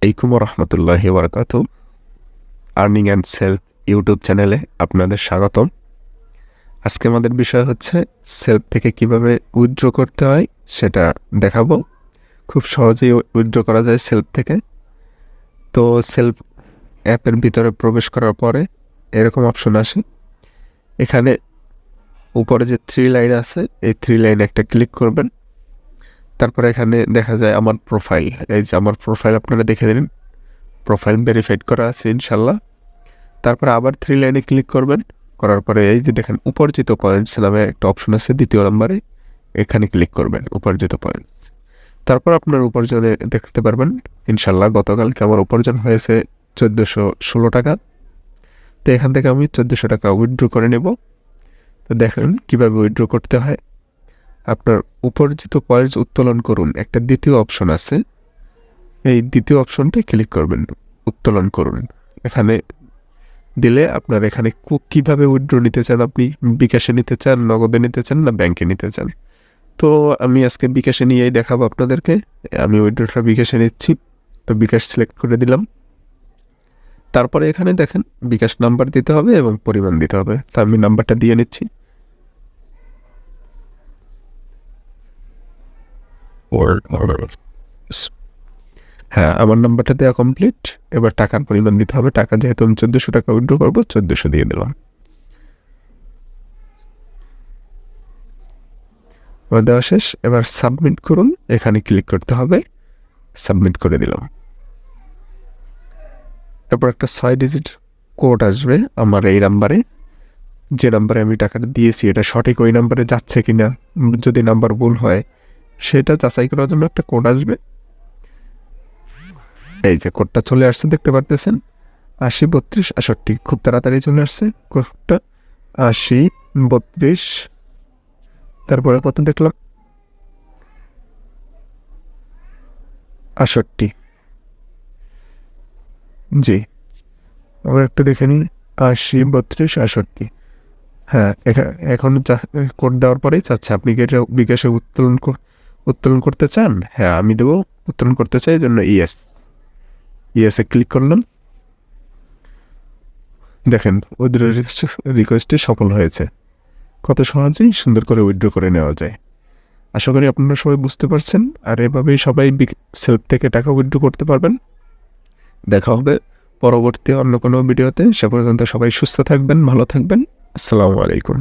আলাইকুম রহমতুল্লাহি বারাকাতু। আর্নিং অ্যান্ড সেলফ ইউটিউব চ্যানেলে আপনাদের স্বাগতম। আজকে আমাদের বিষয় হচ্ছে সেলফ থেকে কিভাবে উইথড্র করতে হয় সেটা দেখাবো। খুব সহজেই উইথড্র করা যায় সেলফ থেকে। তো সেলফ অ্যাপের ভিতরে প্রবেশ করার পরে এরকম অপশন আসে। এখানে উপরে যে 3 লাইন আছে, এই 3 লাইনে একটা ক্লিক করবেন। তারপরে এখানে দেখা যায় আমার প্রোফাইল, এই যে আমার প্রোফাইল আপনারা দেখে নিন। প্রোফাইল ভেরিফাইড করা আছে ইনশাল্লাহ। তারপরে আবার 3 লাইনে ক্লিক করবেন। করার পরে এই যে দেখেন উপার্জিত পয়েন্টস নামে একটা অপশন আছে 2য় নম্বরে, এখানে ক্লিক করবেন উপার্জিত পয়েন্টস। তারপর আপনার উপার্জনে দেখতে পারবেন ইনশাল্লাহ গতকালকে আমার উপার্জন হয়েছে 1416 টাকা। তো এখান থেকে আমি 1400 টাকা উইথড্র করে নেব। তো দেখেন কীভাবে উইথড্র করতে হয়। আপনার উপার্জিত পয়েন্টস উত্তোলন করুন, একটা দ্বিতীয় অপশন আছে, এই দ্বিতীয় অপশনটায় ক্লিক করবেন, উত্তোলন করুন। এখানে দিলে আপনার এখানে কীভাবে উইথড্র নিতে চান, আপনি বিকাশে নিতে চান, নগদে নিতে চান, না ব্যাংকে নিতে চান। তো আমি আজকে বিকাশে নিয়েই দেখাবো আপনাদেরকে। আমি উইথড্রটা বিকাশে নিচ্ছি। তো বিকাশ সিলেক্ট করে দিলাম। তারপরে এখানে দেখেন বিকাশ নাম্বার দিতে হবে এবং পরিমাণ দিতে হবে। তো আমি নাম্বারটা দিয়ে নিচ্ছি। হ্যাঁ, আমার নাম্বারটা দেওয়া কমপ্লিট। এবার টাকার পরিমাণ দিতে হবে। টাকা যেহেতু আমি 1400 টাকা উইথড্র করবো, 1400 দিয়ে দিলাম। এবার দেওয়া শেষ। এবার সাবমিট করুন, এখানে ক্লিক করতে হবে। সাবমিট করে দিলাম। তারপর একটা 6 ডিজিট কোড আসবে আমার এই নাম্বারে, যে নাম্বারে আমি টাকাটা দিয়েছি এটা সঠিক ওই নাম্বারে যাচ্ছে কিনা। যদি নাম্বার ভুল হয় সেটা যাচাই করার জন্য একটা কোড আসবে। এই যে কোডটা চলে আসছে, দেখতে পারতেছেন 803268। খুব তাড়াতাড়ি চলে আসছে কোডটা, 8032। তারপরে কত দেখলাম 68। জি, আবার একটা দেখে নিন 803268। হ্যাঁ, এখন কোড দেওয়ার পরেই চাচ্ছে আপনি কি এটা বিকাশে উত্তোলন করতে চান। হ্যাঁ, আমি দেবো, উত্তোলন করতে চাই, জন্য ইয়েসে ক্লিক করলাম। দেখেন উইথড্র রিকোয়েস্টটি সফল হয়েছে। কত সহজেই সুন্দর করে উইথড্র করে নেওয়া যায়। আশা করি আপনারা সবাই বুঝতে পারছেন। আর এভাবেই সবাই সেলফ থেকে টাকা উইথড্র করতে পারবেন। দেখা হবে পরবর্তী অন্য কোনো ভিডিওতে। সে পর্যন্ত সবাই সুস্থ থাকবেন, ভালো থাকবেন। আসসালামু আলাইকুম।